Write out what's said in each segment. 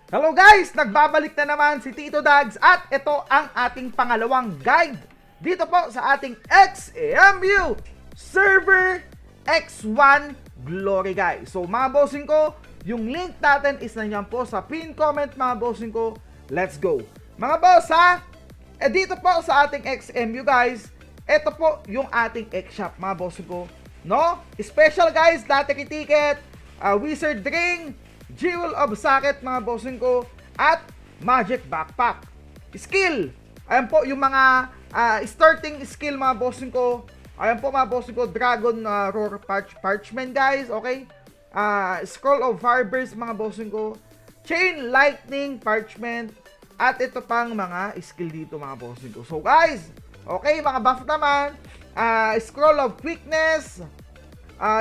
Hello guys! Nagbabalik na naman si Tito Dags at ito ang ating pangalawang guide dito po sa ating XAMU Server X1 Glory guys. So mga bossing ko, yung link natin is nandiyan po sa pin comment mga bossing ko. Let's go! Mga boss ha, dito po sa ating XMU guys, ito po yung ating X-Shop mga bossing ko. No? Special guys, lottery ticket, wizard ring, Jewel of Socket mga bossing ko, at Magic Backpack. Skill, ayan po yung mga starting skill mga bossing ko. Ayan po mga bossing ko, Dragon Roar Parchment guys, okay? Scroll of Fireburst mga bossing ko, Chain Lightning Parchment, at ito pang mga skill dito mga bossing ko. So guys, okay, mga buff naman, Scroll of Quickness,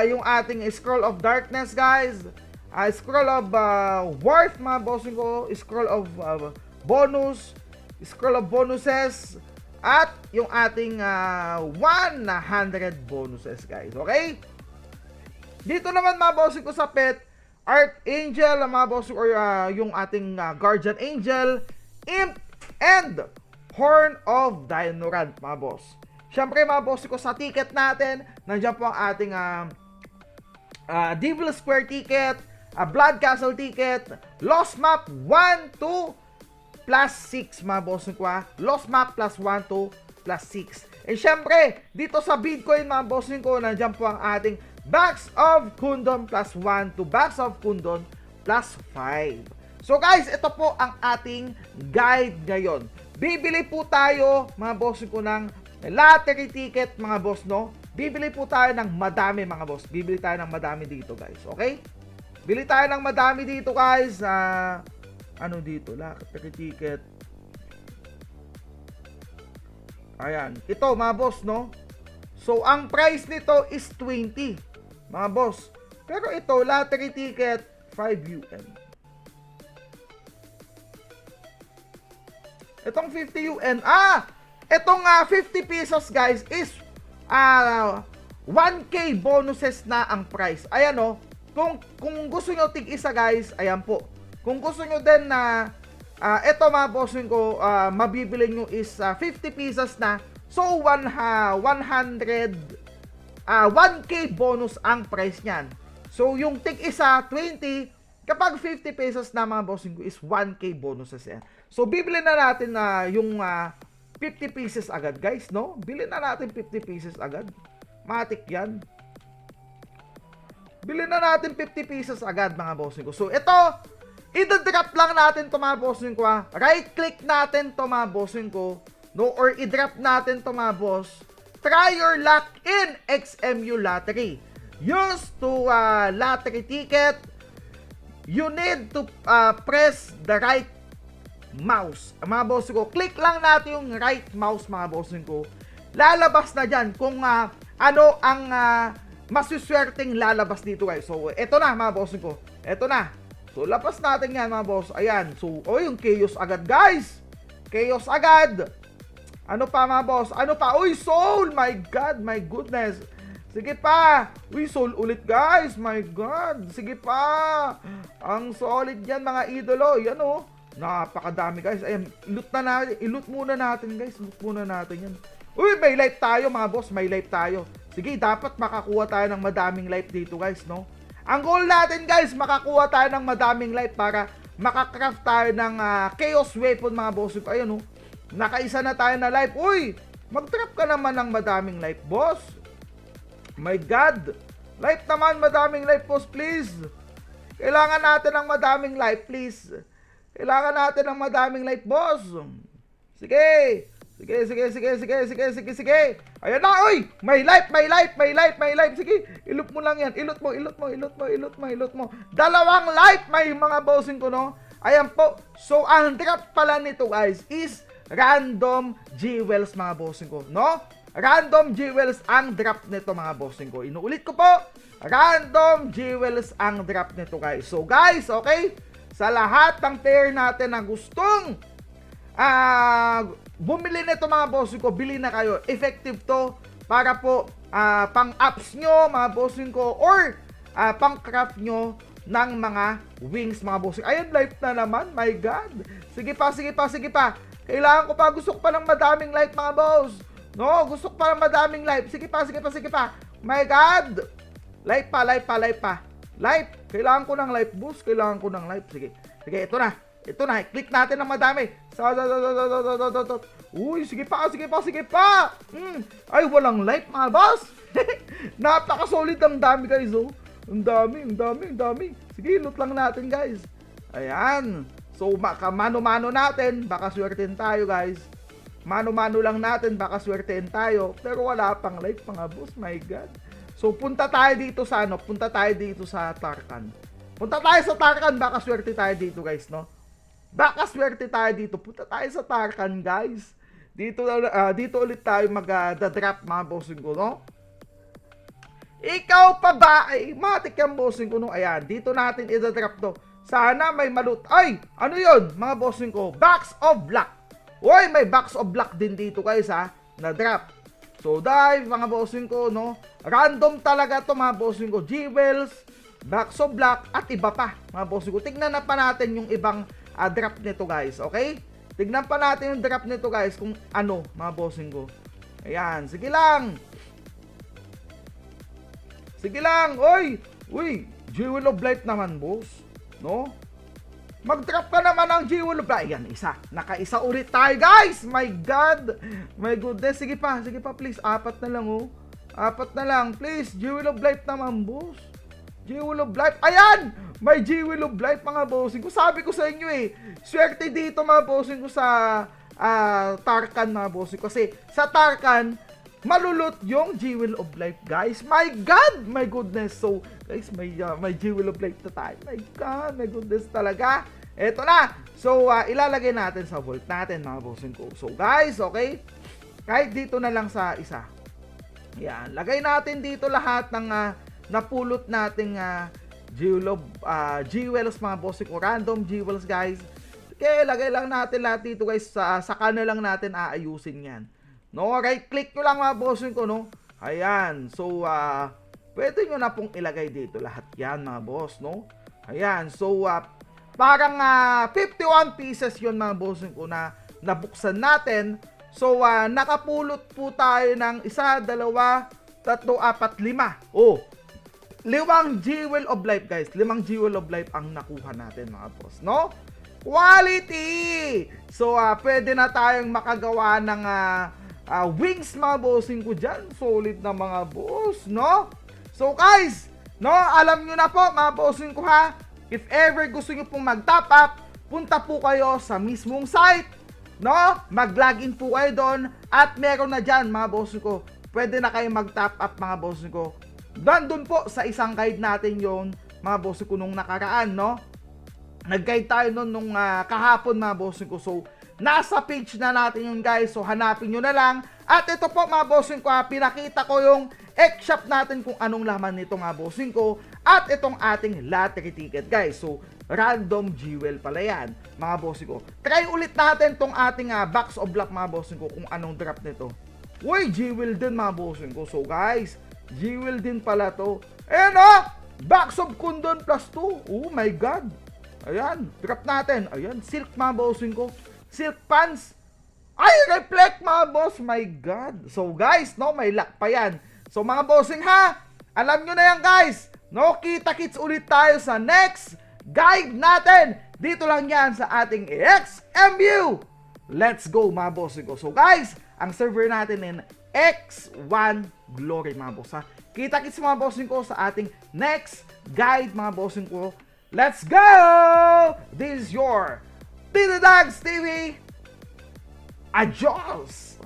yung ating Scroll of Darkness guys, Scroll of Worth mga bossing ko, Scroll of Bonus, Scroll of Bonuses, at yung ating 100 bonuses guys, okay? Dito naman mga bossing ko sa pet, Archangel mga bossing, or yung ating Guardian Angel, Imp, and Horn of Dynurant mga boss. Syempre mga bossing ko, sa ticket natin, nandiyan po ang ating Devil Square ticket, Blood Castle ticket, Lost Map 1 to plus 6 mga bossing ko Lost Map plus 1 to plus 6. And syempre, dito sa Bitcoin mga bossing ko, nandiyan po ang ating Bags of Kundon plus 1 to Bags of Kundon plus 5. So guys, ito po ang ating guide ngayon. Bibili po tayo mga bossing ko ng lottery ticket mga boss, no? Bibili po tayo ng madami mga boss. Bibili tayo ng madami dito guys, okay? Bili tayo ng madami dito guys. Ano dito? Lottery ticket. Ayan. Ito mga boss, no? So, ang price nito is 20. Mga boss. Pero ito, lottery ticket, 5 UN. Itong 50 UN. Itong 50 pesos guys is 1K bonuses na ang price. Ayan o. Kung gusto nyo tig-isa guys, ayan po. Kung gusto nyo din na eto mga bossing ko, mabibili nyo is 50 pesos na. So 1K bonus ang price nyan. So yung tig-isa 20, kapag 50 pesos na mga bossing ko is 1K bonuses yan. So bibili na natin na yung 50 pieces agad guys, no? Bili na natin 50 pieces agad. Matik yan. Bili na natin 50 pieces agad mga bossing ko. So ito, i-drop lang natin to mga bossing ko Right click natin to mga bossing ko, no? Or i-drop natin to mga boss. Try your luck in XMU Lottery. Use to lottery ticket. You need to press the right mouse. Mga bossing ko, click lang natin yung right mouse mga bossing ko. Lalabas na dyan kung ano ang masuswerteng lalabas dito guys. So, eto na mga bossing ko. Eto na. So, labas natin yan mga boss. Ayan. So, yung chaos agad guys. Chaos agad. Ano pa mga boss? Ano pa? Uy, soul! My God, my goodness. Sige pa. Uy, soul ulit guys. My God. Sige pa. Ang solid yan mga idolo. Yan o. Napakadami guys. Ayan. Loot na natin. I-loot muna natin guys. Loot muna natin yan. Uy, may life tayo mga boss. May life tayo. Sige, dapat makakuha tayo ng madaming life dito guys, no? Ang goal natin guys, makakuha tayo ng madaming life para makakraft tayo ng chaos weapon mga boss. Ayun, no? Nakaisa na tayo na life. Uy, mag-trap ka naman ng madaming life, boss. My God. Life naman, madaming life, boss, please. Kailangan natin ng madaming life, please. Kailangan natin ng madaming life, boss. Sige. Sige. Ayan na, uy! May life. Sige, iloot mo lang yan. Iloot mo. Dalawang life may mga bossing ko, no? Ayan po. So, ang drop pala nito, guys, is random jewels, mga bossing ko, no? Random jewels ang drop nito, mga bossing ko. Inuulit ko po, random jewels ang drop nito, guys. So, guys, okay? Sa lahat ng player natin na gustong bumili nito mga bossing ko, bili na kayo. Effective to para po pang apps nyo mga bossing ko, or pang craft nyo ng mga wings mga bossing. Ayun, life na naman. My God. Sige pa, sige pa, sige pa. Kailangan ko pa. Gusto ko pa ng madaming life mga boss. No, gusto ko pa ng madaming life. Sige pa, sige pa, sige pa. My God. Life pa, life pa, life pa. Life. Kailangan ko ng life boost. Kailangan ko ng life. Sige. Sige, ito na. Ito na. Click natin ng madami. Uy, sige pa, sige pa, sige pa. Ay, walang life mga boss. Napaka-solid ang dami guys, oh. Ang dami, ang dami, ang dami. Sige, loot lang natin guys. Ayan. So, mano-mano natin. Baka swertein tayo guys. Mano-mano lang natin. Baka swertein tayo. Pero wala pang life mga boss. My God. So, punta tayo dito sa ano. Punta tayo dito sa Tarkan. Punta tayo sa Tarkan. Baka swerte tayo dito guys, no? Baka swerte tayo dito. Punta tayo sa Tarkan guys. Dito ulit tayo mag-drop mga bossing ko, no? Ikaw pa ba? Ay, matik yung bossing ko, no? Ayan, dito natin i-drop to. Sana may malut. Ay, ano yun, mga bossing ko? Box of Luck. Uy, may Box of Luck din dito guys, ha? Na-drop. So, dive, mga bossing ko, no? Random talaga to, mga bossing ko. Jewels, Box of Luck, at iba pa, mga bossing ko. Tignan na pa natin yung ibang drop nito, guys. Okay? Tignan pa natin yung drop nito, guys, kung ano, mga bossing ko. Ayan, sige lang. Sige lang, oy! Uy, Jewel of Life naman, boss. No? Mag-drop ka naman ng Jewel of Life. Ayan, isa. Naka-isa ulit tayo, guys! My God! My goodness. Sige pa, please. 4 na lang, oh. 4 na lang, please. Jewel of Life naman, boss. Jewel of Life. Ayan! May Jewel of Life, mga bossing ko. Sabi ko sa inyo, eh. Swerte dito, mga bossing ko, sa Tarkan, mga bossing ko. Kasi sa Tarkan, malulot yung Jewel of Life, guys. My God! My goodness. So, guys, may Jewel of Life na tayo. My God! My goodness talaga. Eto na. So, ilalagay natin sa vault natin, mga bossing ko. So, guys, okay? Kahit dito na lang sa isa. Yan. Lagay natin dito lahat ng napulot nating jewels, mga bossing ko. Random jewels, guys. Okay, lagay lang natin lahat dito, guys. Saka na lang natin aayusin yan. No, right click nyo lang, mga bossing ko, no? Ayan. So, pwede nyo na pong ilagay dito lahat yan, mga boss, no? Ayan. So, parang 51 pieces yun, mga bossing ko, na nabuksan natin. So, nakapulot po tayo ng 1, 2, 3, 4, 5. Oh, 5 Jewel of Life, guys. 5 Jewel of Life ang nakuha natin, mga boss, no? Quality! So, pwede na tayong makagawa ng wings, mga bossing ko dyan. Solid na mga boss, no? So, guys, no, alam nyo na po, mga bossing ko, ha? If ever gusto nyo pong mag-top up, punta po kayo sa mismong site, no? Mag-login po kayo doon, at meron na dyan, mga bossing ko. Pwede na kayo mag-top up, mga bossing ko. Nandun po sa isang guide natin yon, mga bossing ko, nung nakaraan, no? Nag-guide tayo nun nung kahapon, mga bossing ko. So, nasa page na natin yun, guys. So, hanapin nyo na lang. At ito po, mga bossing ko, pinakita ko yung X-shop natin kung anong laman nito, mga bossing ko. At itong ating lottery ticket, guys. So, random jewel pala yan, mga bossing ko. Try ulit natin tong ating Box of Luck, mga bossing ko, kung anong drop nito. Uy, jewel din, mga bossing ko. So, guys, jewel din pala to. Ayan, oh! Box of Kundon plus 2. Oh, my God. Ayan, drop natin. Ayan, silk, mga bossing ko. Silk pants. Ay, reflect, mga boss. My God. So, guys, no, may luck pa yan. So, mga bossing, ha? Alam nyo na yan, guys. No, kita-kits ulit tayo sa next guide natin. Dito lang yan sa ating XMU. Let's go, mga bossing ko. So, guys, ang server natin in X1 Glory, mga boss, ha? Kita-kits, mga bossing ko, sa ating next guide, mga bossing ko. Let's go! This is your Tito Dags TV. Adios!